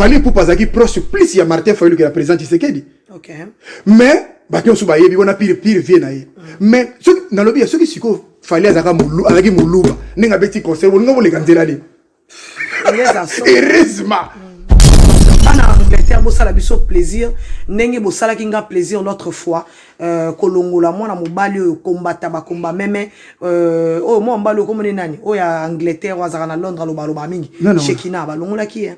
fallait pour pas proche plus ya Martin Fayulu que la présidente Tshisekedi. OK. Mais bato so bayebi on a pire vie na ye. Mais ce dans le bien ce qui siko fallait azaka mulu azaki muluba ninga beti conseil on ngabo le kanzela li. Heureusement. En Angleterre, bo sala biso plaisir, ndenge bo sala kinga plaisir l'autre fois, kolongola mwana mobali oyo kombata ba komba meme oh mo mbalo ko moni nani o ya Angleterre wazaka na Londres lo ba mingi Shekina ba longola ki hein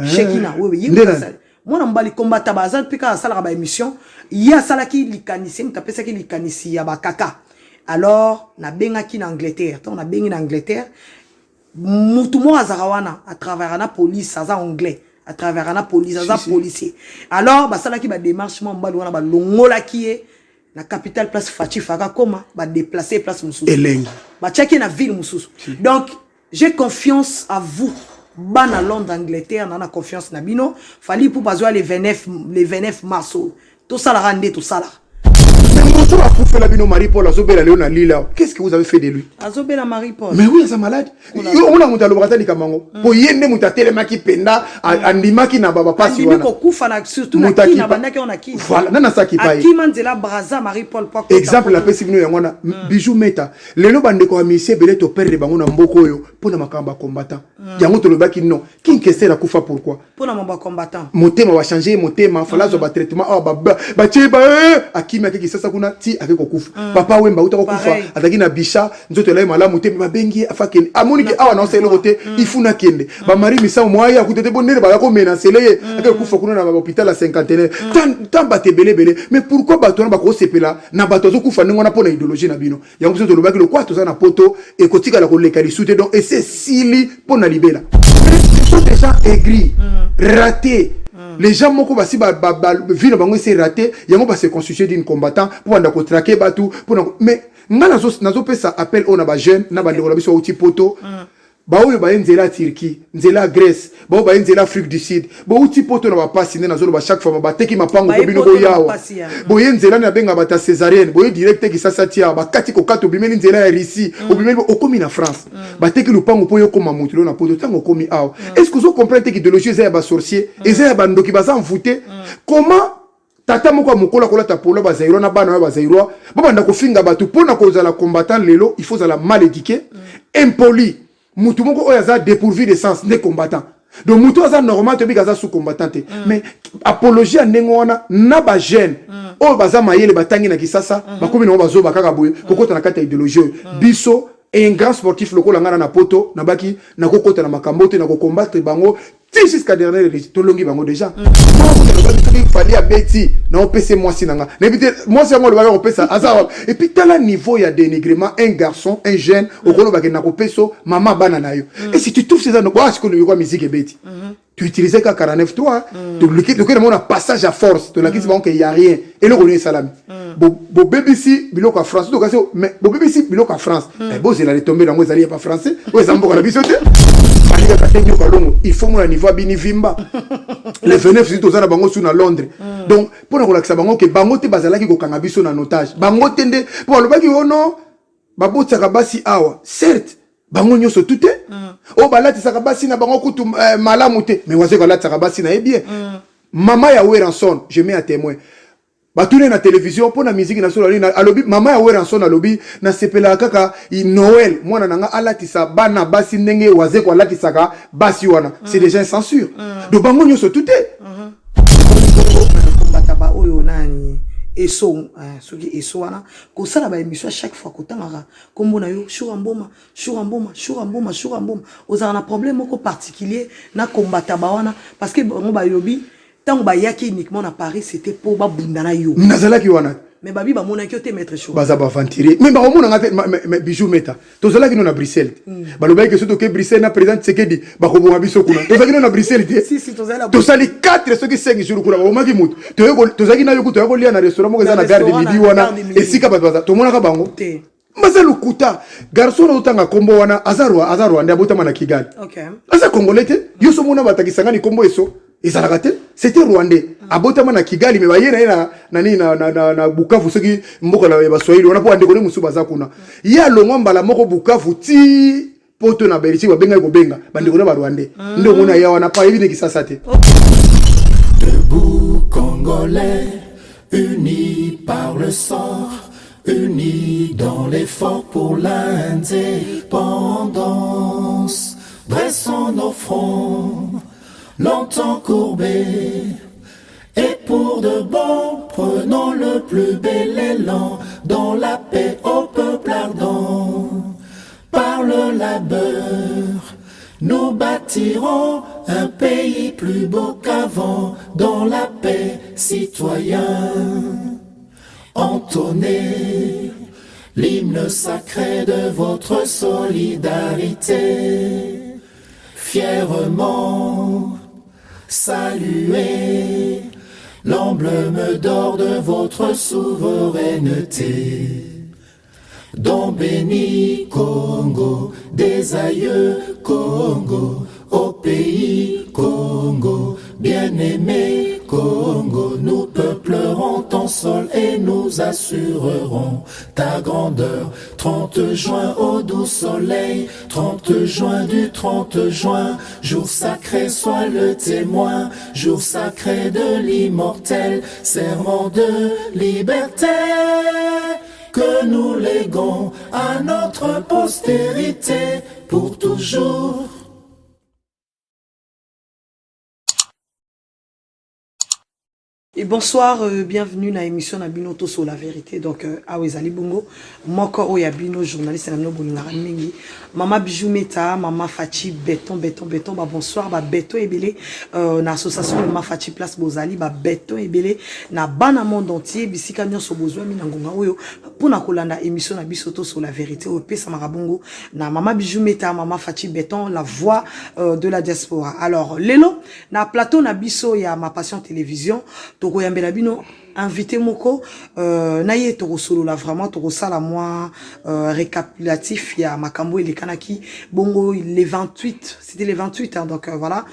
Shekina oui yimba mwana mbali kombata ba azal pika sala ba émission ya sala ki likanisi mtapesa ki likanisi ya ba kaka alors na benga ki na Angleterre to na bengi na Angleterre mutu mo azaka wana à travers la police aza anglais à travers la police aza policier alors ba sala ki ba démarche mo mbali wana ba longola ki e la capitale place Fati Faka koma ba déplacer place Mususu Elengi ba checker na ville Mususu donc j'ai confiance à vous bana Londres Angleterre na confiance na bino fali pour pas les 29 mars tout ça la rende tout ça là. Qu'est-ce que vous avez fait de lui? Azobela Marie-Paul. Mais oui, c'est malade. On a monté le bras de Kamango. Pour y aller, monter telemaki penda, andimaki na baba pasi wana. Andimiko kufa na surtout na ki na banda ki on a ki. Voilà, nana saki pai. Aki manzela braza Marie-Paul kwa. Exemple la pesi bino yangwana bijou meta. Lelo bande ko amisie bele to perdre bango na mboko yo pona makamba combattant. Yango to lobaki non. Qui kese la kufa pourquoi? Pona mamba combattant. Motema va changer motema fala zo ba traitement ba tiba akima ki sasa kuna ti akeko kufa. Papa wemba utako kufa ataki na bisha nzoto la malamu te babengi afakeni amoni ke awa na selo kote ifuna kende ba mari misa moya kutete bonere ba ko menacer le akeko kufa kuna na hôpital à 50 tant ba belé mais pourquoi ba tona ba ko sepela na ba tozo kufa ningo na pona idéologie na bino yango so to lobaki le quoi to za na poto et kotika la ko le kalisute donc et c'est sili pona libela ils sont déjà aigris ratés. Les gens moko basi ba ville bango c'est raté yango ba se constituer d'une combattant pour anda ko traquer batu pour mais ngana nazo pesa appel on a ba jeune na ba ndeko biso uti poto ba oyo ba nzela Turquie nzela Grèce ba oyo ba nzela Afrique du Sud ba uti poto na ba passe na zo ba chaque fois ba teki mapango ko bino bo yawa bo nzela na benga bata césarienne bo direct ki sasa tia ba kati ko kato bimeli nzela ya Russie o bimeli okomi na France ba teki lupango po yo koma mutulo na poto tango komi awa est-ce que vous comprenez que idéologie za ba sorcier et za ba ndoki ba envoûter comment tata moko mokola kola tapola ba zairo na bana ba zairo ba banda ko finga batu pona ko za la combattant lelo il faut za la mal éduqué impoli mutu moko oyaza dépourvu de sens des combattants donc mutu aza normal to bikaza sous combattant mais apologie ndengona na ba jeune o baza mayele batangi na kisasa bakomi na bazo bakaka boye kokota na kata idéologie biso et un grand sportif lokola ngana na poto na baki na kokota na makambo te na ko combattre bango jusqu'à dernière tolongi bango déjà il fallait abeti na opc moi sinanga n'ébite moi c'est moi le bagage opc azar et puis tel niveau il y a dénigrement un garçon un jeune au kolo bagena ko peso maman bana na yo et si tu trouves ces ano quoi ce que le musique ebeti tu utilisais qu'à 49 toi le monde a passage à force de la qui bon qu'il y a rien et le connaît salami bo BBC biloko à France donc mais bo BBC biloko à France et bo c'est la tomber dans moi ça pas français ouais ça mboko la bisote il faut mon niveau bini vimba les 29 c'est aux bango sous na Londres donc pour na relaxer bango que bango te bazalaki ko kanga biso na notage bango tende pour le baki ono babotsa kabasi awa certes bango nyoso tout est o balati sakabasi na bango kutu malamu te mais waze ko lati sakabasi na bien maman ya Weranson je mets à témoin batune na télévision pour la musique nationale na alobi mama ya Weranson alobi na sepela kaka Noël mwana nanga alatisa bana basi ndenge waze ko alatisaka basi wana c'est déjà une censure do bango nyoso tout est bataba oyo nani eso soki eso wana ko sala ba émission chaque fois ko tangaka kombo na yo shura mboma ozana problème moko particulier na kombata ba wana parce que bango ba yobi tant ba yaki uniquement na Paris c'était pour ba bundana yo nazala ki wana mais babi ba mona ki te mettre chaud baza ba ventiler mais ba mona ngate mais bijou meta tozala ki no na Bruxelles ba loba ke surtout que Bruxelles na président Tshisekedi ba ko bonga biso kuna tozala ki no na Bruxelles si tozala tozali 4 ceux qui 5 jours kuna ba maki mutu tozala ki na yo kuto ko lia na restaurant mo za na gare de midi wana esika ba baza to mona ka bango Maza lukuta garçon na utanga kombo wana azarwa ndia botama na Kigali okay aza congolais te yo so mona batakisanga ni kombo eso ezalakate c'était rwandais abotama na Kigali me bayena na nani na Bukavu soki mboka la ba Swahili wana po ande ko ne musu baza kuna ya longwa mbala moko Bukavu ti poto na Belgique babenga ko benga bandeko na ba Rwandais ndo mona ya wana pa yebi kisasa te. Debout Congolais, unis par le sang, unis dans l'effort pour l'indépendance. Dressons nos fronts, longtemps courbés, et pour de bon, prenons le plus bel élan dans la paix au peuple ardent. Par le labeur, nous bâtirons un pays plus beau qu'avant, dans la paix, citoyens. Entonnez l'hymne sacré de votre solidarité. Fièrement saluez l'emblème d'or de votre souveraineté. Don béni Congo, des aïeux Congo, au pays Congo, bien-aimé Congo, nous peuplerons ton sol et nous assurerons ta grandeur. 30 juin au doux soleil, 30 juin du 30 juin, jour sacré soit le témoin, jour sacré de l'immortel, serment de liberté que nous léguons à notre postérité pour toujours. Et bonsoir, bienvenue dans l'émission Nabino Toso la vérité. Donc, Awezali Bongo, Moko Oyabino, journaliste Nabino Boningara Mingi, Mama Bijou Meta, Mama Fachi, Béton, bah bonsoir, bah Béton et Belé, l'association Mama Fachi Place Bozali, bah Béton et Belé, na bana monde entier, Bisika Nyon Sobozoa, Minangonga Oyo, pour na kolanda émission Nabiso Toso la vérité, au P. Samarabongo, na Mama Bijou Meta, Mama Fachi Béton, la voix de la diaspora. Alors, Lelo, na plateau Nabiso, il y a ma passion télévision, Toko Yambela Bino, invité moko, naye toko solo la vraiment, toko sala moi, récapitulatif, il y a Makambo et les Kanaki, bongo, les 28, c'était les 28, hein, donc voilà,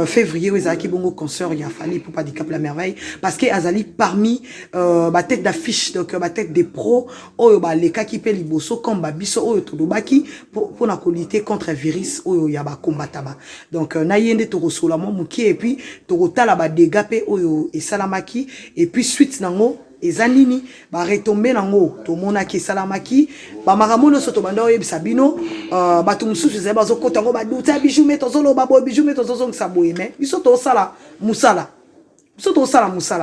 février, Ezaki bongo concert, il a fallu pour pas décaper la merveille, parce que Azali parmi, ma tête d'affiche, donc ma tête des pros, oh, bah, les cas qui paient les bosso, comme Babiso, oh, tout baki, pour la lutter contre un virus, oh, il y a ba combataba. Donc, naye nde toko solo moi, mouki, et puis, toko tala ba dégapé, oh, et salamaki, et puis suite, nango ezanini ba retomber nango to mona ki salamaki ba maramono soto banda oyebisa bino ba to mususu ze bazo kota ngo ba duta bijou meto zolo ba bo bijou meto zozo nsaboye mais biso to sala musala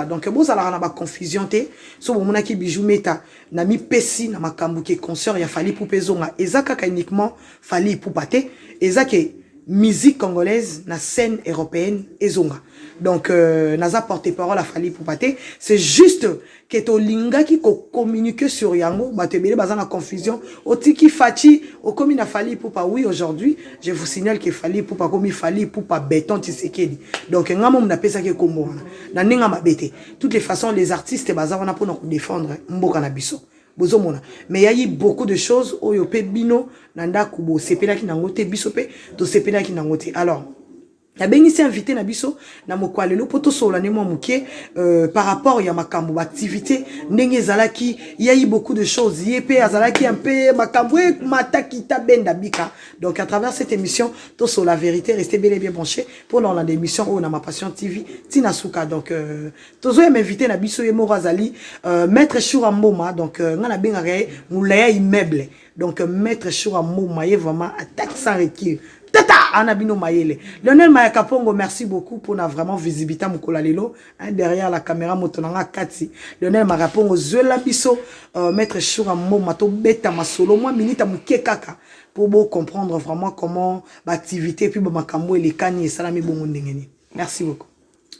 donc bo sala na ba confusion te so bo mona ki bijou meta na mi pesi na makambu ke concert ya fali pour pezonga ezaka uniquement fali pour paté ezake musique congolaise na scène européenne ezonga. Donc, naza porte-parole à Fali Poupate. C'est juste que to linga qui communique sur Yango, batebele bazan la confusion. Otiki Fati, au komi na Fali Poupa. Oui, aujourd'hui, je vous signale que Fali Poupa, komi Fali Poupa béton tisekedi. Donc, ngamo mnape sa ke kombo. Na nenga mabete. Toutes les façons, les artistes, bazan wana pour nous défendre. Mboka na biso. Mais il y a eu beaucoup de choses. Oyo pe bino, nanda kubo, sepela ki nangote, bisope, to sepela ki nangote. Alors, la bénissé invité na biso na mokwalelo poto sola ne mo muké par rapport ya makambo activité ndenge zalaki il y a eu beaucoup de choses yepé azalaki un peu makambo matakita benda bika. Donc à travers cette émission Toso la vérité restez bel et bien branchés pour dans l'émission oh na ma passion TV Tina Souka. Donc tozo ya m'invité na biso yemo razali maître Choura Mboma. Donc ngana benga re moulaya immeuble. Donc maître Choura Mboma est vraiment attaque sans recul. Tata Anabino Mayele. Lionel Mayakapongo, merci beaucoup pour na vraiment visibilité mukola lelo derrière la caméra motonanga kati. Lionel Mayakapongo Zola biso maître Choura Mboma to beta masolo moi minita muke kaka pour beau comprendre vraiment comment l'activité puis makambo et les kani et salami bongo ndengeni. Merci beaucoup.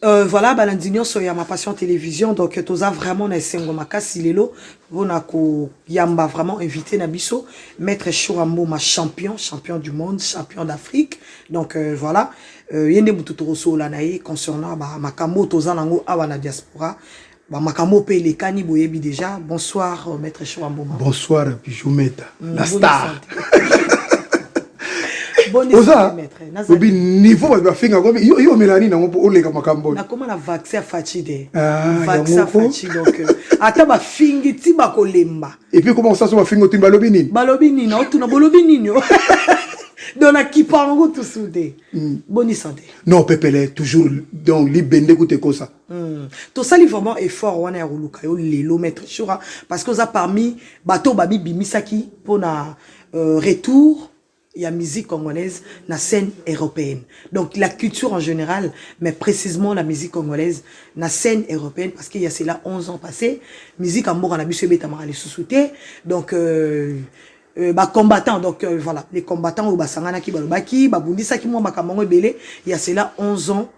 Voilà, balandinyo so ya ma passion télévision. Donc, toza vraiment na sengo makasi lelo. Vonako yamba vraiment invité na biso. Maître Choura Mboma champion du monde, champion d'Afrique. Donc, voilà. Yende mututoro so la nae concernant makambo toza nango awa na diaspora. Makambo pe les kani boyebi déjà. Bonsoir, Maître Choura Mboma. Bonsoir, Bijou Meta. La star. Oza, obi niveau ba finga ko yo melani na ngo o leka makambo na koma na vaccin fatide vaccin fatide donc ata ba fingi ti ba kolemba et puis comment ça so ba fingo tin balobi nini na otuna bolobi nini Donc la qui parle tout soudé. Bonne santé. Non, pepele toujours donc libende koute ko ça. Tout ça, il vraiment effort, on est à Roulouka, le maître Choura, parce que ça parmi bateau babi bimisaki pour na retour, il y a musique congolaise, la scène européenne. Donc la culture en général, mais précisément la musique congolaise, la scène européenne, parce qu'il y a cela 11 ans passés, musique en mort en abus tamara les sous-soutés, donc combattants, donc voilà, les combattants au basangana ki balobaki, babundisa ki mo bakamango belé, il y a cela 11 ans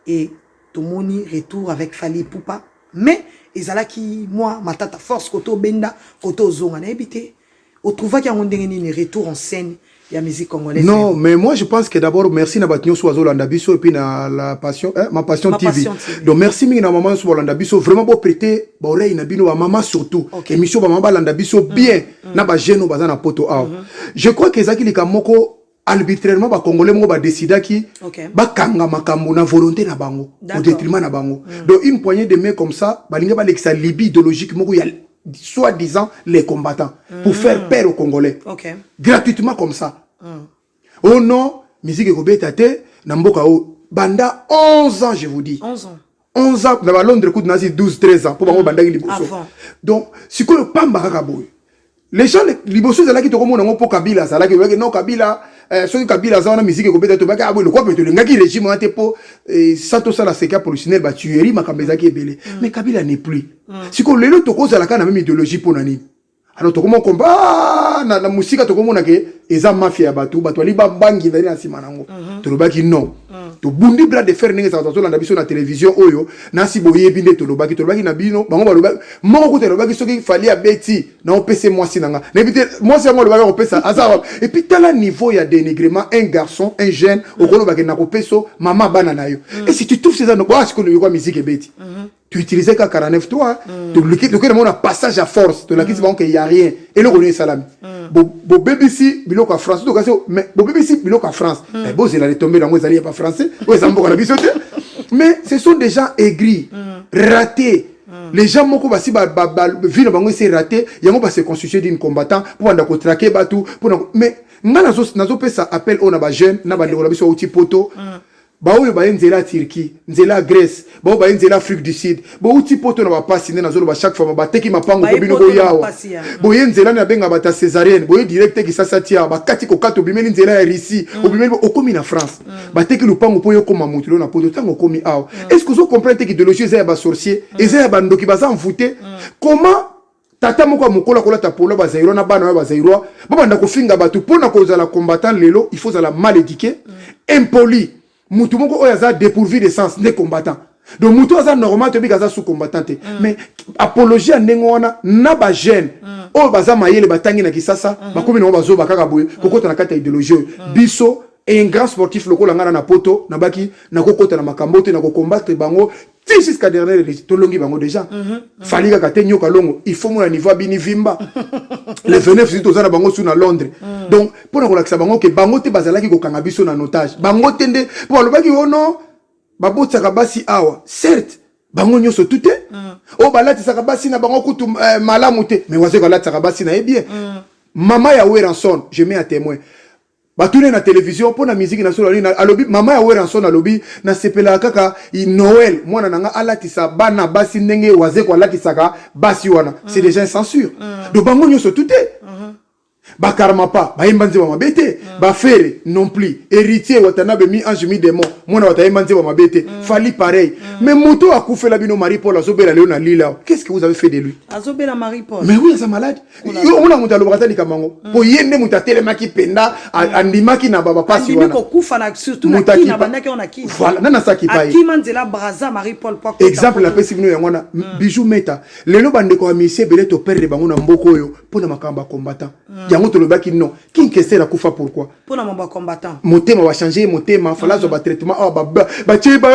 et Tomoni retour avec Fali Poupa, mais ils allaient qui moi ma tata force koto benda koto zonga na habité au trouva qu'il y a un retour en scène il y a musique congolaise. Non, mais moi je pense que d'abord merci na batinyo soazo landa biso et puis na la passion ma passion TV. Donc merci mingi na maman so landa biso vraiment beau prêter ba oreille na bino ba maman surtout émission ba maman landa biso bien na ba jeune baza na poto a. Je crois que ezaki likamoko arbitrairement ba congolais mo ba décida ki ba kanga makambo na volonté na bango au détriment na bango. Donc une poignée de mains comme ça balinga ba l'exa libye idéologique moko ya soi-disant les combattants pour faire peur aux Congolais. Gratuitement comme ça. Oh non, musique ekobeta te na mboka o banda 11 ans je vous dis. 11 ans. 11 ans na ba Londres coup nazi 12 13 ans pour bango banda liboso. Donc siko pamba kaka boy. Les gens liboso za laki to komona ngo po Kabila za laki non Kabila soki Kabila za na musique ekobeta to baka abo le quoi peut ngaki régime ate po ça tout ça la séquence policière ba tuerie makambeza ki ebele. Mais Kabila n'est plus. Siko lelo to koza la kana même idéologie pour nani. Alors to comment combat na musique to komona ke eza mafia batu ali ba bangi ndani na sima nango. To lobaki non. To bundi bras de fer ninga za landa biso na télévision oyo na si boyebi nde to lobaki na bino bango ba lobaki moko ko to lobaki soki fali abeti na opese moi sinanga. Na bité moi c'est moi lobaki opesa azaba et puis tel niveau il y a dénigrement un garçon un jeune au kolobaki na kopeso maman bana na yo. Et si tu trouves ces ano quoi ce que le musique ebeti. Tu utilisais qu'à 49 toi le a passage à force de la qui bon qu'il y a rien et le connaît salami bo BBC biloko à France donc mais bo BBC biloko à France mais bon il allait tomber dans moi ils pas français ouais ça me bisoté mais ce sont des gens aigris ratés les gens moko basi ba vino bango c'est raté yango ba se constituer d'une combattant pour anda ko traquer batu pour mais ngana nazo pesa appel on a ba jeune na ba ndeko biso uti poto ba oyo ba nzela Turquie nzela Grèce ba oyo ba nzela Afrique du Sud bo uti poto na ba passer na zolo ba chaque fois ba teki mapango ko bino bo yawa bo nzela na benga bata césarienne bo direct ki sasa tia ba kati ko kato bimeli nzela ya Russie o bimeli okomi na France ba teki lupango po yo koma mutulo na poto tango komi awa est-ce que vous comprenez que idéologie za ba sorcier eza ya bandoki baza envoûté comment tata moko mokola kola tapola ba zairo na bana ba zairo ba banda ko finga batu pona ko za la combattant lelo il faut za la mal éduqué impoli mutu moko oyo aza dépourvu de sens ne combattant donc mutu aza normal to bikaza sous combattant mais apologie ndenge wana na ba jeune oyo baza mayele batangi na kisasa bakomi na bazo bakaka boye kokota na kata idéologie biso et un grand sportif lokola ngana na poto na baki na kokota na makambo te na ko combattre bango jusqu'à dernière to longi bango déjà fali ka te nyoka longo il faut mon niveau bini vimba le 29 c'est tozana bango sous na Londres donc pour na kolakisa bango ke bango te bazalaki ko kanga biso na otage bango tende pour le baki ono babotsa ka basi awa certes bango nyoso tuté o balati saka basi na bango kutu malamu te mais waze ko lati saka basi na bien mama ya Weranson je mets à témoin batune na télévision pour na musique na solo na alobi mama ya Weranson alobi na sepela kaka Noël mwana nanga alatisa bana basi ndenge waze ko alatisa basi wana c'est déjà une censure donc bango nyoso tuté bakarama pa bayemba nzeba mabete bafere non plus héritier watanabe mi ange mi démon mwana watayemba nzeba mabete fali pareil mais moto akufela bino Marie Paul azobela leo na lila qu'est-ce que vous avez fait de lui azobela Marie Paul mais oui ça malade on a monté l'obratali kamango po yende mutatele maki penda andimaki na baba pasi wana ndiko kufa na surtout na kina bandaki on a kina voilà nana saki pai akima nzela braza Marie Paul kwa exemple la pesi bino yangona bijou meta lelo bandeko amisi bele to perdre bango na mboko oyo pona makamba combattant yango to lobaki non qui kese la kufa pourquoi pona mamba combattant motema va changer motema fala zo ba traitement ba chiba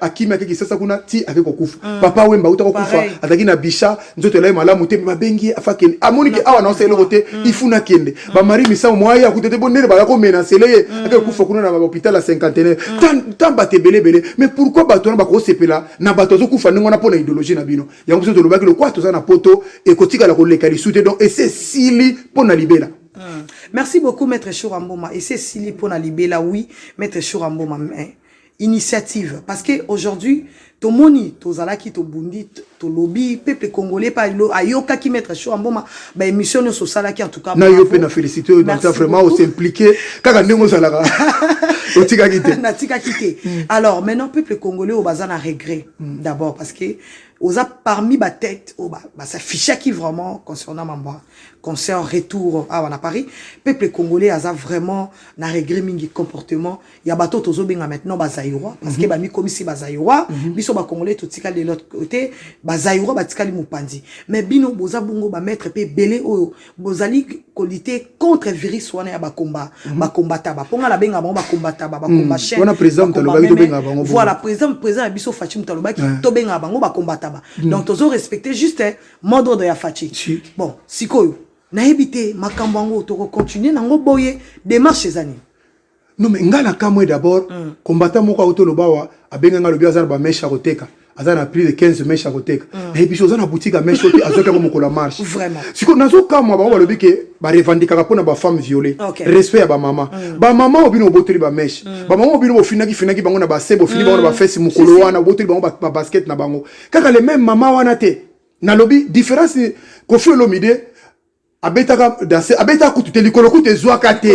akima kiki sasa kuna ti akeko kufa papa wemba uta kufa ataki na bisha nzoto la malamu te mabengi afake amoniki awa na oselo kote ifuna kende ba mari misa moya kutete bonere ba ko menacele akeko kufa kuna na hôpital à 50 tant baté belé mais pourquoi bato ba ko sepela na bato zo kufa ngona pona idéologie na bino yango zo to lobaki le quoi to za na poto et kotika la ko lekali soute donc et c'est sili pona libela Merci beaucoup Maître Chouramboma. Et c'est Sili pour la libéla, oui, Maître Chouramboma. Initiative. Parce que aujourd'hui, to moni, to zalaki, to bundi, to lobby, peuple congolais, pas ayoka qui Maître Chouramboma, bah émission no so salaki en tout cas. Na yo pe na félicité, na vraiment on s'impliquer. Kaka ndemo salara. Otika kité. Na tika kité. Alors maintenant peuple congolais au bazan a regret d'abord parce que parmi ma tête, ça fichait qui vraiment concernant Mamba, concernant retour à Paris, peuple congolais a vraiment na regret mingi comportement. Il y a bateau tozo benga maintenant bazaïrois parce que bami comme si bazaïrois, biso ba congolais tout tika de l'autre côté, bazaïrois batika li mupandi. Mais bino boza bongo ba mettre pe belé o bozali qualité contre virus wana ya ba combat, ba combattant ba ponga la benga ba combattant ba combat chien. On a président taloba to benga bango. Voilà président biso Fatim taloba ki to benga bango ba combattant. Donc, tous respecter juste mode de la fatigue. Bon, si quoi, na évité makambango, tu continuer nango boye démarche chez ani. Non mais ngala kamwe d'abord combattant moko auto lobawa abenga ngalo biazana ba mesha koteka. Azana plus de 15 mesha koteka. Et puis ozana boutique a mesha oti azoka ko la marche. Vraiment. Si ko nazo kamwa ba lobi ke ba revendiquer ka pona ba femme violée. Respect à ba maman. Ba maman obino boteli ba mesha. Ba maman obino finaki bango na ba sebo fini bango na ba fesse mukolo wana boteli bango ba basket na bango. Kaka les mêmes maman wana te. Na lobi différence ko fait l'omide abetaka danser abeta kutu likolo kutu zwaka te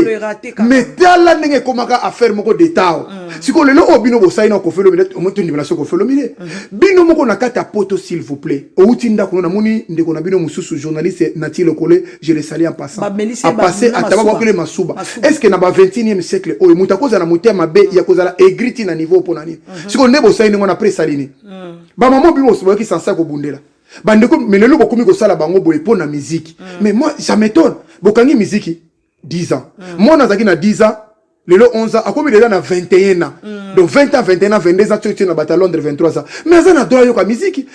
mais tala ndenge komaka affaire moko d'état siko lelo obino bosaina ko felo minute omuntu ndibala soko felo minute bino moko na kata poto s'il vous plaît outinda kuna muni ndeko na bino mususu journaliste Nati Lokole je le salue en passant a passé ataba ko le masuba est-ce que na ba 21e siècle o muta koza na mutema be ya koza la egriti na niveau pona ni siko ndebo saina ngona presalini ba maman bino so ki sansa ko bundela bandeko melelo bokomi ko sala bango boye pona musique mais moi ça m'étonne bokangi musique 10 ans moi nazaki na 10 ans lelo 11 ans akomi déjà na 21 ans donc 20 ans 21 ans 22 ans tu na bata Londres 23 ans mais ça na droit yo ka musique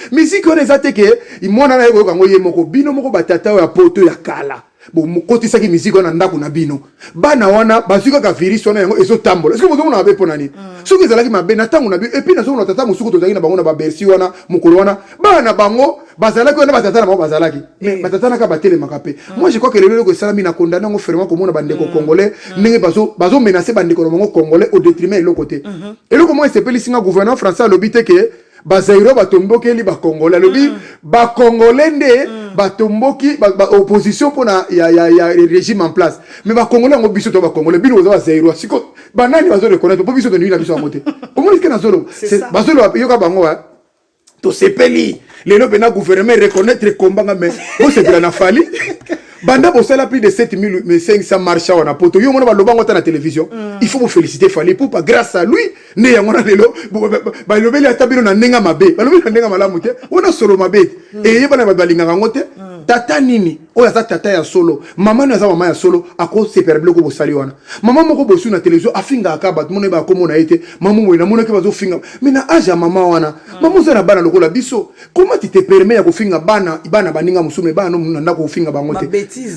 on ezate ke imona na yo kango ye moko bino moko batata ya poto ya kala bon mokoti saki musique on ndako na bino bana wana bazuka ka virus wana yango ezo tambola est-ce que vous avez pona ni soki ezalaki mabe na tango na bi et puis na so na tata musuku tozaki na bango na ba bersi wana mukolo wana bana bango bazalaki wana batata na bango bazalaki mais batata na ka batele makape moi je crois que le ko salami na condamner ngo fermement comme on bandeko congolais ndenge bazo menacer bandeko na bango congolais au détriment de l'autre côté et le comment il s'appelle ici gouvernement français lobité que bazairo batombokeli ba congolais lobi ba congolais nde batomboki ba opposition pona ya régime en place mais ba congolais ngo biso to ba congolais bino za zairo siko banani bazo reconnaître po biso to nina biso amote comment est-ce que na zolo c'est bazolo yoka bango to sepeli lelo pena gouvernement reconnaître kombanga mais bo c'est na fali banda bosala plus de 7500 marcha wana poto yo mona baloba ngota na télévision il faut vous féliciter Fali pour pas grâce à lui ne yangona lelo ba lobeli atabino na nenga mabe ba lobeli na nenga malamu te ona solo mabe et yeba na balinga ngote tata nini oya za tata ya solo mama na za mama ya solo ako se perble ko bosali wana mama moko bosu na télévision afinga akaba mona ba komo na ete mama mona mona ke bazo finga mais na age mama wana mama za na bana lokola biso comment tu te permets ya ko finga bana baninga musume bana no na ko finga bangote.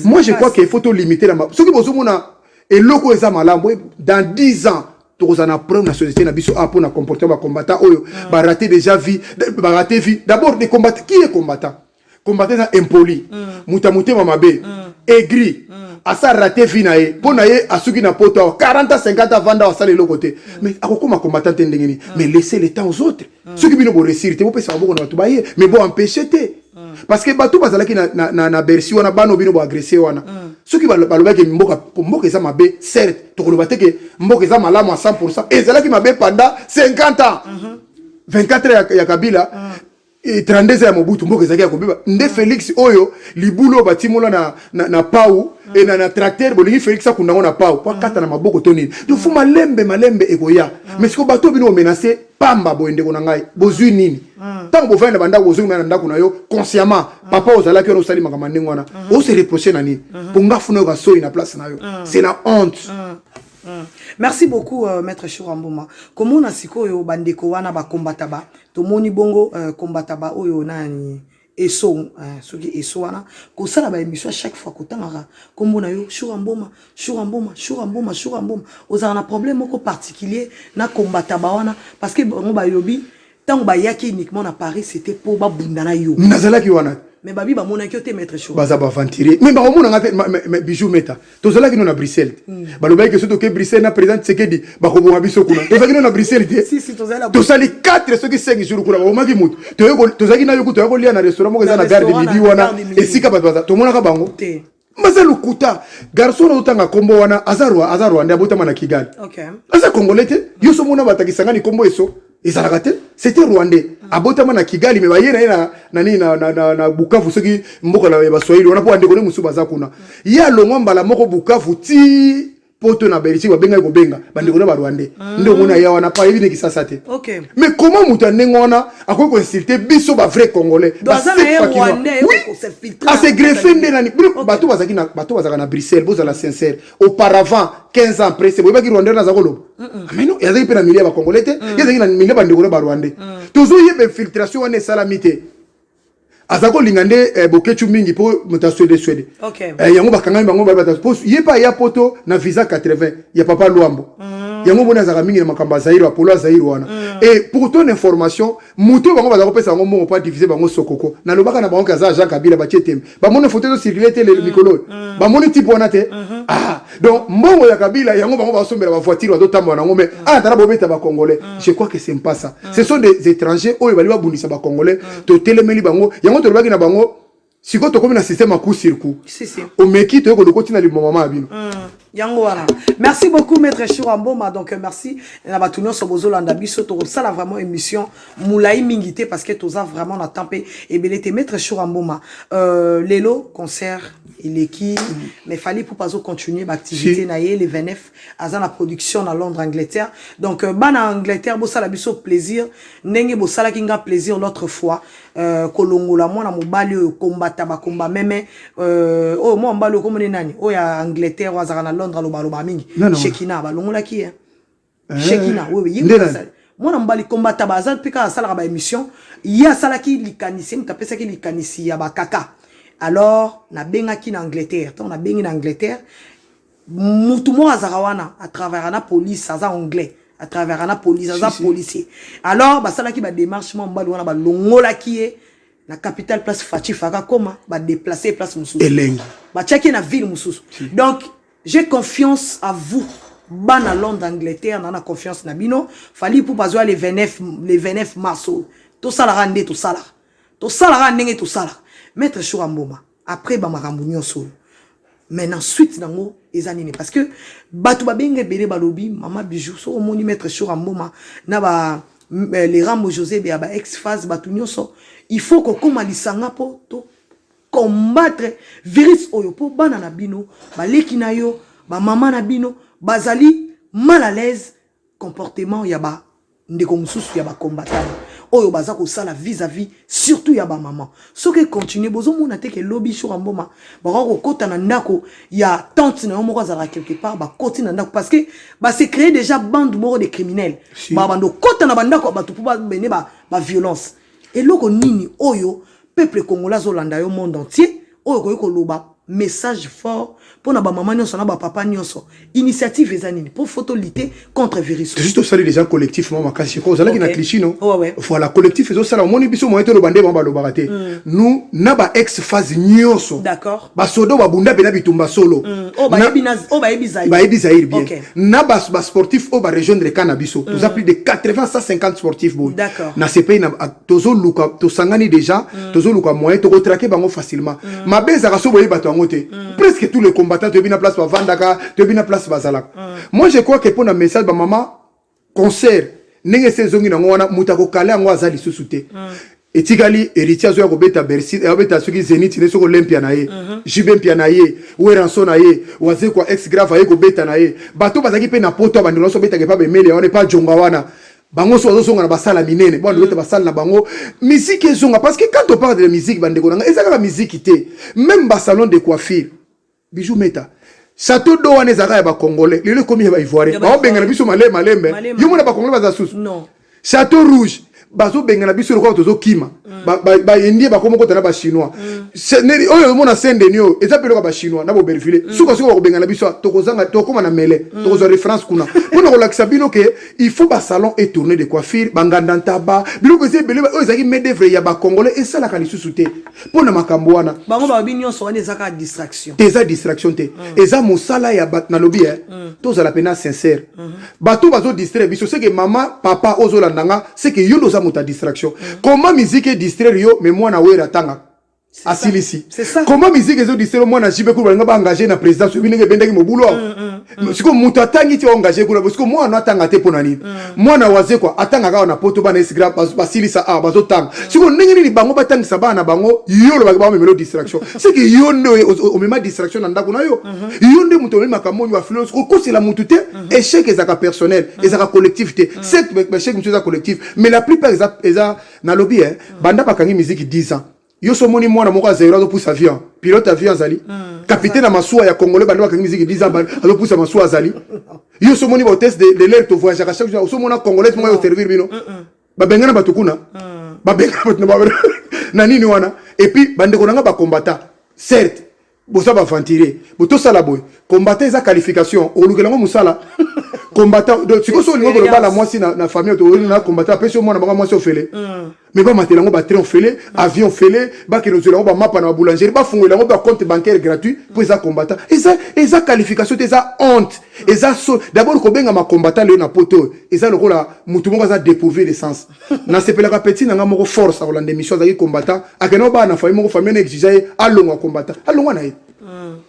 Moi, je crois qu'il faut limiter la map. Ce qui vous dit, et l'oko est dans 10 ans, tu vas apprendre la société na biso pour na comportement combattant oyo ba rater déjà vie, ba rater vie. D'abord des combattants, qui est combattant? Combattant impoli, mutamute mamabe, aigri, asa rater vie na ye, pour na ye asuki na poto 40 50 vanda wasale l'autre côté. Mais akokoma combattant tendengeni, mais laissez le temps aux autres. Ceux qui bino bo réussir, te bo pesa bo na tubaye, mais bo empêcher te. Parce que batou bazalaki na bersi wana bano bino bo agresser wana ceux qui balobaki mboka eza mabe certes to kolobate ke mboka eza malamu à 100% ezalaki mabe pendant 50 ans 24 ans ya Kabila et 32 ans ya Mobutu mboka ezalaki ya kobiba nde Félix oyo libulo batimola na pau et na tracteur bolingi Félix akunda na pau kwa kata na maboko tonini donc fu malembe ekoya mais siko bato bino menacer pamba boende ko ngai bozui nini tant bo vendre banda bozui na ndako na yo consciemment papa ozala ki ono sali makama ndingo wana o se reprocher nani pour nga funa ka so ina place na yo c'est la honte. Merci beaucoup maître Chouramboma. Comment on a sikoyo bandeko wana ba combattant ba to moni bongo combattant ba oyo nani eso soki eso wana ko sala ba émission chaque fois ko tangara kombo na yo Chouramboma oza na problème moko particulier na combattant ba wana parce que bon ba yobi tant ba yaki uniquement na Paris c'était pour ba bundana yo nazala ki wana mais babi ba mona ki te maître chaud baza ba venturier mais ba mona ngate mais bijou meta to zala ki no na Bruxelles ba loba ke soto ke Bruxelles na président Tshisekedi ba ko bonga biso kuna to zala ki no na Bruxelles te si to zala to sali 4 soki 5 jours kuna ba maki mutu to zala ki na yoku to yako lia na restaurant mo na gare de midi wana esika baza to mona ka bango te maza lukuta garçon otanga kombo wana azarwa ndia botama na Kigali okay asa congolais te yo so mona batakisanga ni kombo eso ezalaka te c'était rwandais abotama na Kigali me bayena na Bukavu soki mboka la baswahili wana po ande kone musu baza kuna ya longwa mbala moko Bukavu ti poto na Belgique babenga ko benga bande kone ba rwandais ndo mona ya wana pa ebi ne kisasa te okay mais comment muta nengona akoy ko insulter biso ba vrai congolais ba rwandais ko se filtrer à se greffer nani bato bazaka na Bruxelles boza la sincère auparavant 15 ans après c'est boba ki rwandais na zakolo mais non yazaki pe na milieu ba congolais te yazaki na milieu ba ndeko ba rwandais toujours yebe filtration wana salamité azako lingande bokechu mingi po mutaswede swede okay yango bakanga bango ba poste yepa ya poto na visa 80 ya papa Luambo yango bona zaka mingi na makamba Zaire Apollo Zaire wana et pour ton information muto bango bazako pesa bango mo pas diviser bango sokoko na lobaka na bango kaza Jean Kabila ba chetem ba mona photo circuler te le mikolo ba mona type wana te donc mbongo ya Kabila yango bango ba sombela ba voiture wa dotambo na ngome tara bobeta ba congolais je crois que c'est pas ça ce sont des étrangers oyo bali ba bundisa ba congolais to telemeli bango yango to lobaki na bango siko to comme na système à coup sur coup si o meki to ko continue le moment abino yango wana merci beaucoup maître Chiramboma donc merci na batunyo so bozolanda biso to ça la vraiment émission moulai mingité parce que toza vraiment na tempé et belete maître Chiramboma lelo concert il qui mais fallait pour pas continuer l'activité naie les 29 à la production dans Londres Angleterre donc bana Angleterre bo sala biso plaisir ndenge bo sala kinga plaisir l'autre fois kolongola mwana mobali combattre ba combat même oh moi mbalo comme nani oh ya Angleterre wa zaka na Londres lo mingi Shekina ba longola ki Shekina oui oui mwana mbali combattre ba za pika sala ba émission ya sala ki likanisi mtapesa ki likanisi ya ba kaka alors na benga ki na Angleterre on a bengi na Angleterre mutu mo azarawana à travers la police aza anglais à travers la police aza policier alors ba sala ki ba démarche mo mbali wana ba longola ki la capitale place Fati Faka koma ba déplacer place Mususu elengi ba tchaki na ville Mususu donc j'ai confiance à vous bana Londres Angleterre na confiance na bino fali pour pas les 29 mars tout ça la rande tout ça la ndenge tout ça maître Chiramboma après ba makambo nyonso maintenant suite nango ezanini parce que batu babenge bele balobi mama bijou so omoni maître Chiramboma na ba les Rambo José be ba ex phase batu nyonso il faut que koma lisanga po to combattre virus oyo po bana na bino baleki na yo ba mama na bino bazali mal à l'aise comportement ya ba ndeko mususu ya ba combattant oyo baza ko sala vis-à-vis surtout ya ba maman so que continue bozo mona te ke lobby Chiramboma ba ko kota na ndako ya tante na moko za quelque part ba koti na ndako parce que ba se créer déjà bande moko de criminels ba bando kota na bandako ba to ba bene ba violence et loko nini oyo peuple congolais zolanda yo monde entier oyo ko loba message fort pour na ba maman nyonso na ba papa nyonso initiative ezanini pour photo lutter contre virus juste ça déjà collectivement makasi ko zala ki na cliché non ouais voilà collectif ezo sala moni biso moyeto lo bande ba lo barate nous na ba ex phase nyonso d'accord ba sodo ba bunda bena bitumba solo ba ebi Zaire bien na ba sportif o ba rejoindre canabiso nous a plus de 80 150 sportifs boy d'accord na CP na tozo luka to sangani déjà tozo luka moyen to traquer bango facilement ma beza ka so boye bato ngote presque tous les combattants te bina place ba vandaka te bina place bazalaka moi je crois que pour na message ba maman concert nenge sezongi na ngwana mutako kala ngo azali susute etikali héritier zo ya kobeta Bercy abeta soki Zénith ne soko Olympia na ye Jibempia na ye Weranso na ye waze kwa ex grave aye kobeta na ye bato bazaki pe na poto bandelo so beta ke pa bemele on pas jonga wana bango so zonga na basala minene bon lote basala na bango musique ezonga parce que quand on parle de la musique bandeko nanga ezaka la musique te même ba salon de coiffure bijou meta château d'eau wana ezaka ya ba congolais lelo komi ya ba ivoirien ba benga na biso malembe yo mona ba congolais baza susu non château rouge bazo bengana biso lokwa tozo kima ba indie ba komoko tana ba chinois oyo mona sende nyo eza pelo ba chinois na bo berfile suka ko bengana biso tokozanga tokoma na mele tokozo référence kuna pona ko lakisa bino ke il faut ba salon et tourner de coiffure banganda ntaba bino ko se bele oyo zaki medevre ya ba congolais et ça la kalisusu te pona makambo wana bango ba binyo so wana ezaka distraction eza distraction te eza mosala ya bat na lobby tous à la peine sincère bato bazo distraire biso c'est que maman papa ozolandanga c'est que yo doza muta distraction comment musique distraire yo mais moi na wera tanga asilisi c'est ça comment musique ezo distraire moi na jibe ko banga ba engagé na président so binenge bendaki mobulo siko muta tangi ti engagé ko parce que moi na tanga te pona ni moi na waze quoi atanga ka na poto bana Instagram basilisa bazo tanga siko ndenge ni bango batangisa bana bango yo lo ba melo distraction c'est que yo ndo o mema distraction na ndako na yo yo nde muto mema kamonyo wa influence ko c'est la mutu te échec ezaka personnel ezaka collectivité c'est échec mutu za collectif mais la plupart eza na lobby banda bakangi musique 10 ans yo so moni mwana moko azero pousse avion pilote avion azali capitaine na masuwa ya congolais banda bakangi musique 10 ans azo pousse masuwa azali yo so moni ba test de l'air to voyage à chaque jour so mona congolais mo yo servir bino ba bengana batukuna ba bengana na nini wana et puis bande ko nanga ba combattant certes bosa ba ventiler boto sala boy combattant eza qualification o lukelango musala combattant donc siko so lingo ko bala mwasi na famille to na combattant peso mona bango mwasi ofele mais ba matelango ba train ofele avion ofele ba ke nozelango ba mapa na boulangerie ba fungolango ba compte bancaire gratuit pour eza combattant eza qualification eza honte eza so d'abord ko benga ma combattant le na poto eza lokola mutu moko za dépourvu de sens na sepela ka petit nanga moko force a la mission za combattant akeno ba na famille moko famille na exiger alongo combattant alongo na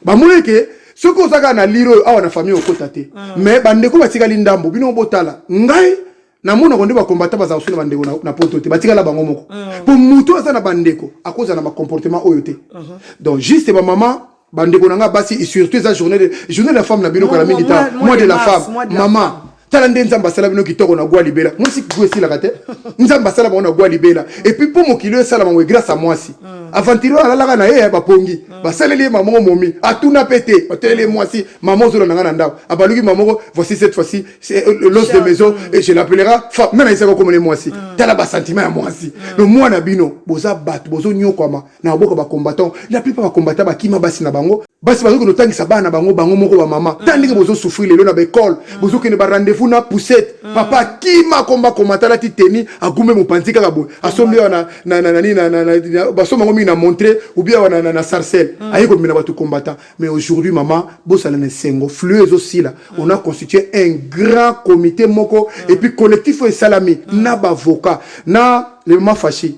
ba muleke soko zaka na liro awa na famille okota te mais bandeko batikali ndambo bino botala ngai na mona konde ba combattant baza usuna bandeko na poto te batikala bango moko pour mutu asa na bandeko akoza na ma comportement oyo te donc juste ba maman bandeko nanga basi et surtout za journée de la femme na bino kala mingi ta mois de la femme maman tala nde nzamba sala bino kitoko na gwa libela mwasi kwesi la kate nzamba sala bana gwa libela et puis pour mokilo sala mangwe grâce à mwasi avantiro ala la na ye ba pongi ba saleli maman momi atuna pété otele mwasi maman zolo nanga na ndao abaluki maman voici cette fois-ci c'est l'os de maison et je l'appellera femme même isa comme les mwasi tala ba sentiment ya mwasi le moi na bino boza bat bozo nyokoma na boko ba combattant la plupart ba combattant ba kima basi na bango basi bazo ko tangisa bana bango moko ba maman tandika bozo souffrir le na ba école bozo ke ne ba rendez-vous na poussette papa kima komba komatala ti teni agume mopanzika ka boy asombi na basoma ngomi na montrer ou bien na sarcelle ayiko mina batu combattant mais aujourd'hui maman bosala na sengo flueuse aussi là on a constitué un grand comité moko et puis collectif et salami na ba avocat na le maman fâché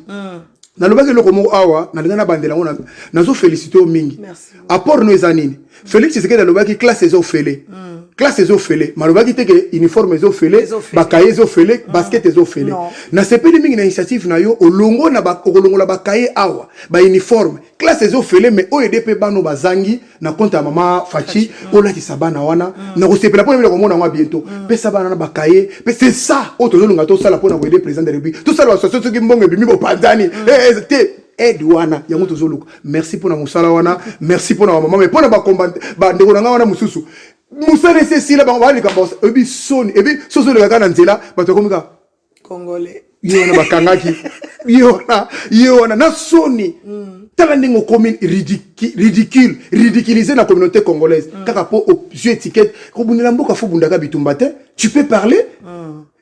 na lobaki loko mo awa na linga na bandela ngona nazo féliciter o mingi apport no ezanini Félix c'est que na lobaki classe ezo fele classe ezo fele malobaki te que uniforme ezo fele bakaye ezo fele basket ezo fele na sepeli mingi na initiative na yo olongo na ba kolongola bakaye awa ba uniforme classe ezo fele mais o EDP bano bazangi na compte ya mama Fachi ola ki sabana wana na ko sepela pour ko mona ngwa bientôt pe sabana na bakaye pe c'est ça o tozolunga to sala pour na aider président de République tout ça la association qui mbongo bimi bo panzani te Edouana yango tozoluka merci pour na musala wana merci pour na maman mais pour na ba combattre ba ndeko na wana mususu musala c'est si la ba ba likambos ebi soni ebi soso le kana nzela ba to komika congolais yona bakangaki yona na soni tala ndingo commune ridiculiser la communauté congolaise kaka po jeu étiquette ko bunela mboka fo bundaka bitumba te tu peux parler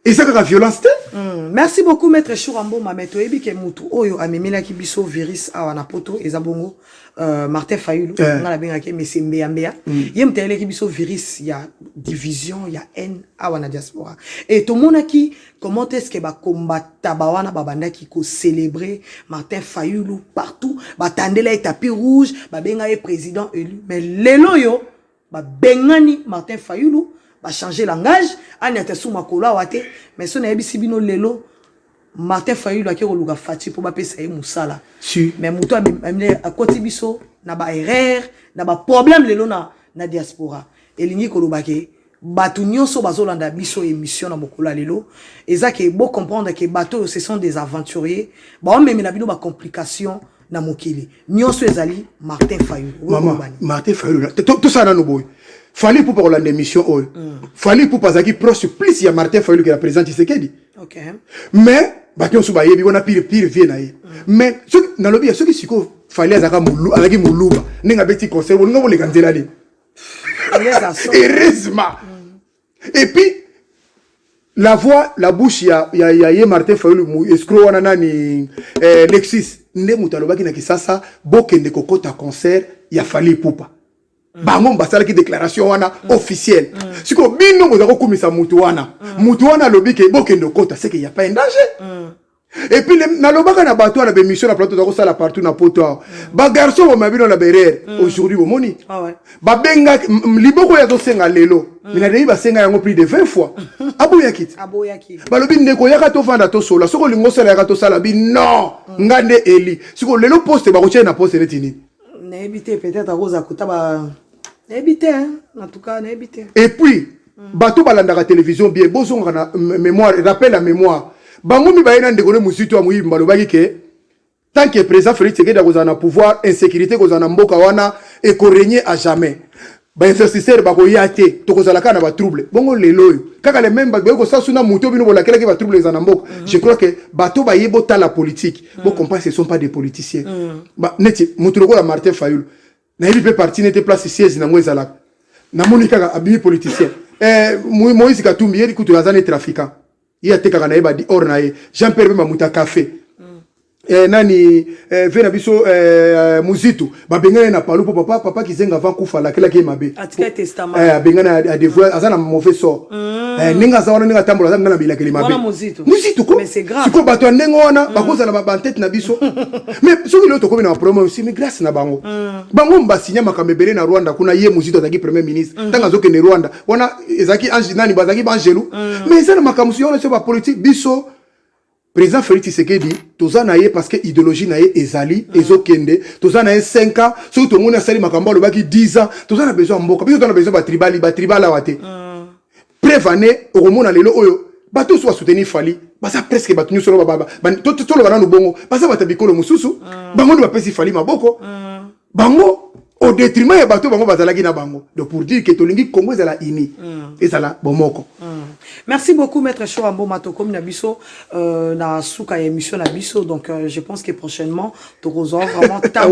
et ça la violence te merci beaucoup maître Chourambo mameto ebi ke mutu oyo amemela ki biso virus awa na poto ezabongo Martin Fayulu ngala benga ke mesembe yambea yem tele ki biso virus ya division ya haine awa na diaspora et to monaki comment est-ce que ba combattre ba wana ba bandaki ko célébrer Martin Fayulu partout ba tandela tapis rouge ba benga e président élu mais lelo yo ba bengani Martin Fayulu ba changer langage ani atesu makola wate mais so na yebisi bino lelo Martin Fayulu akero luka fati pour ba pesa e musala si mais muto amene akoti biso na ba erreur na ba problème lelo na diaspora elingi ko lubake batu nyonso bazolanda biso émission na mokola lelo ezake beau comprendre que bateau ce sont des aventuriers ba on meme na bino ba complication na mokili nyonso ezali Martin Fayulu maman Martin Fayulu tout ça na no boy Fallait pour parler d'émission, fallait pour pas qui proche plus il y a Martin Fayulu que la présidente Tshisekedi. Ok. Mais bah qui on souba yebi on a pire vient naïe. Mais ce dans le bien ce qui siko fallait azaka moulou azaki mouluba nenga beti conseil on ngo les kanzela li. Heureusement. Et puis la voix la bouche ya Martin Fayulu escroc wana nani Lexis nde mutalobaki na kisasa bokende kokota concert ya Fally Ipupa. Bango basala ki déclaration wana officielle. Siko bino bozako komisa mutu wana lobike bokende kokota c'est qu'il y a pas un danger. Et puis na lobaka na bato na bémission na plateau zako sala partout na poto. Ba garçon ba mabino na berere aujourd'hui bomoni. Ah ouais. Ba benga liboko ya to senga lelo. Mina debi ba senga yango plus de 20 fois. Aboya kit. Ba lobi ndeko yaka to vanda to sola. Soko lingo sala yaka to sala bi non. Ngande eli. Siko lelo poste ba ko na poste netini. Na éviter peut-être à Rosa Kutaba. Na éviter en tout cas na éviter. Et puis bato balandaka télévision bien bozonga na mémoire rappel la mémoire. Bango mi bayena ndekone musito wa muyibi malobaki ke tant que président Félix Tshisekedi kozana pouvoir insécurité kozana mboka wana et ko régner à jamais. Ba investisseur ba ko yate to kozala kana ba trouble. Bongo lelo kaka les mêmes ba ko sasuna muto bino bolakela ke ba trouble ezana mboka. Je crois que bato ba yebo ta la politique. Bon comprendre ce sont pas des politiciens. Ba neti mutu lokola Martin Fayulu. Na yebi pe parti n'était place siège na ngwe zalaka. Na monika ka abi politicien. Moïse Katumbi yeli kutu azane trafiquant. Il y a des gens qui ont dit ornae Jean-Pierre Mamuta café nani vena biso muzitu ba bengana na palu papa ki zenga van kufa la kila ki mabe atika testament bengana a devoir azana mauvais sort ninga zawana ninga tambola zanga na bila kili mabe muzitu ko mais c'est grave siko bato ndenge wana bakoza na ba tête na biso mais soki lo to komi na promo aussi mais grâce na bango mbasinya makambebele na Rwanda kuna ye muzitu azaki premier ministre tanga zoke ne Rwanda wana ezaki ange nani bazaki banjelu mais ça na makamusi yona so ba politique biso. Président Félix Tshisekedi, toza na ye parce que idéologie na ye ezali, ezokende, toza na ye 5 ans, surtout tout le monde a sali makamba le baki 10 ans, toza na besoin mboka, biso toza na besoin ba tribal la wate. Prévané, au monde lelo oyo, bato soit soutenir Fally, basa presque bato ñu solo baba, to lo bana no bongo, basa batabikolo mususu, bango no bapesi Fally maboko. Bango au détriment ya bato bango bazalaki na bango. Donc pour dire que tolingi Congo ezala ini, ezala bomoko. Merci beaucoup, Maître Chouambo Matokom Nabiso, na souka émission Nabiso. Donc, je pense que prochainement, tu reçois vraiment ta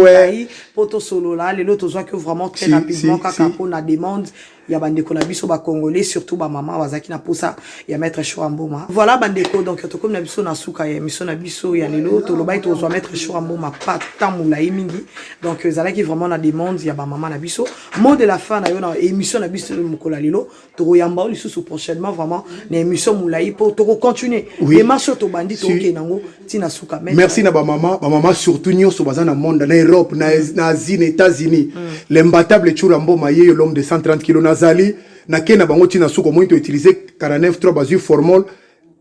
poto solo là. Les autres, tu que vraiment très rapidement, quand on a demande, il y a Bandeko Nabiso, ba Congolais, surtout ba maman, Wazaki na posa, il y a Maître Chouambo Ma. Voilà Bandeko, donc, tu comme Nabiso na souka émission Nabiso, il y a les autres, le bail, tu reçois Maître Chouambo Ma, pas tant moula mingi. Donc, ça qui vraiment na demande, il y a ba maman Nabiso. Mot de la fin, na yo na émission Nabiso, Mokola Lilo, tu royamba, il sous prochainement, vraiment, na émission moulaï pour te continuer. Les marches au bandit, ok, nango, tina souka. Merci na ba maman surtout nyo so bazana monde, na Europe, na Asie, na États-Unis. L'imbattable Chourambo Maye, l'homme de 130 kg nazali, na kena bango tina souka moins utiliser 49.3 basu formol.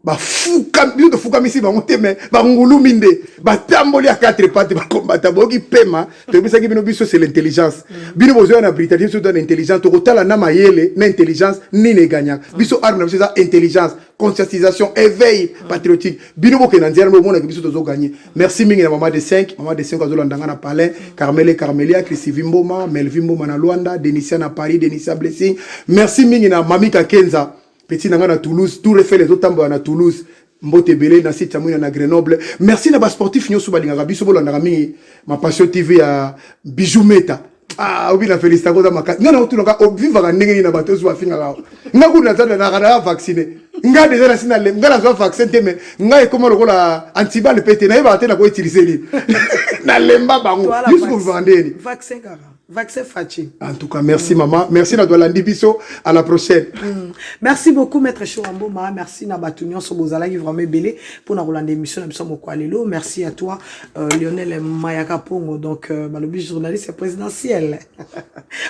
Ba fuka biso fuka misi bango te mais ba ngulu minde ba tamboli a 4 pattes ba combattre boki pema to bisa ki bino biso c'est l'intelligence bino bozo na Britannique so dans intelligence to kotala na mayele na intelligence ni ne gagnant biso arme na biso ça intelligence conscientisation éveil patriotique bino boke na nzela mo na biso tozo gagner merci mingi na maman de 5 azolandanga na Palais Carmelia Chrissy Mboma Melvin Mboma na Luanda Denisia na Paris Denisia Blessing merci mingi na Mamika Kenza petit nanga na Toulouse, tout refait les autres tambos na Toulouse, Mbote Belé na site Tamouina na Grenoble. Merci na ba sportif nyo suba linga biso bolo na mi ma passion TV ya Bijou Meta. Ah obi na félicita ko za maka. Ngana otu nga viva ka ndenge na bato so afinga ka. Nga ku na tsana na kana vacciner. Nga déjà na sina le ngana so vaccin te me nga e komo lokola antibale pete na eba te na ko utiliser li. Na lemba bango. Jusqu'au vendredi. Vaccin kara. Vaccin Fachi. En tout cas, merci maman. Merci na Doualandi Biso. À la prochaine. Merci beaucoup, Maître Chouambo Ma. Merci na Batunion Sobozala qui vraiment belé pour na Rolande émission na Biso Mokwalelo. Merci à toi, Lionel Mayaka Pongo. Donc, le journaliste présidentiel.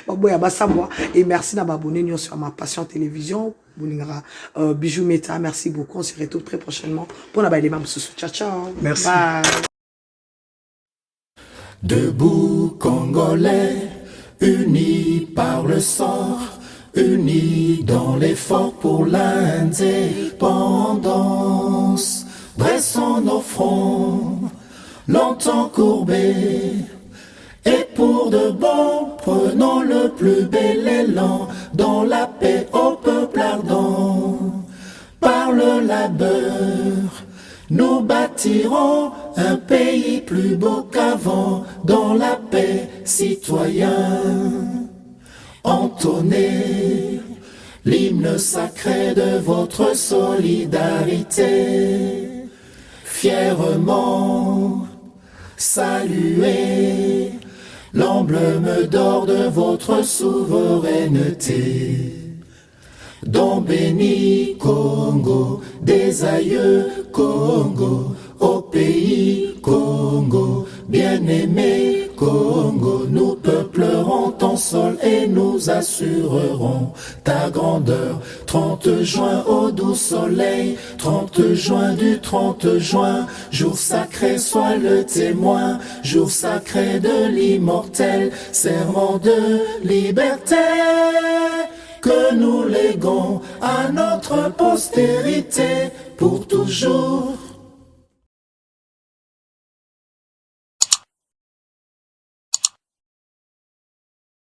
Baboya Bassabois. Et merci na Babone Nyon sur ma passion télévision. Boulingara Bijou Meta. Merci beaucoup. On se retrouve très prochainement pour na Bailema Moussou. Ciao, ciao. Merci. Bye. Debout Congolais, unis par le sang, unis dans l'effort pour l'indépendance. Dressons nos fronts, longtemps courbés, et pour de bon, prenons le plus bel élan dans la paix au peuple ardent. Par le labeur, nous bâtirons un pays plus beau qu'avant, dans la paix, citoyens. Entonnez l'hymne sacré de votre solidarité. Fièrement, saluez l'emblème d'or de votre souveraineté. Don béni Congo, des aïeux Congo, au pays Congo, bien-aimé Congo, nous peuplerons ton sol et nous assurerons ta grandeur. 30 juin au doux soleil, 30 juin du 30 juin, jour sacré soit le témoin, jour sacré de l'immortel, serment de liberté que nous léguons à notre postérité pour toujours.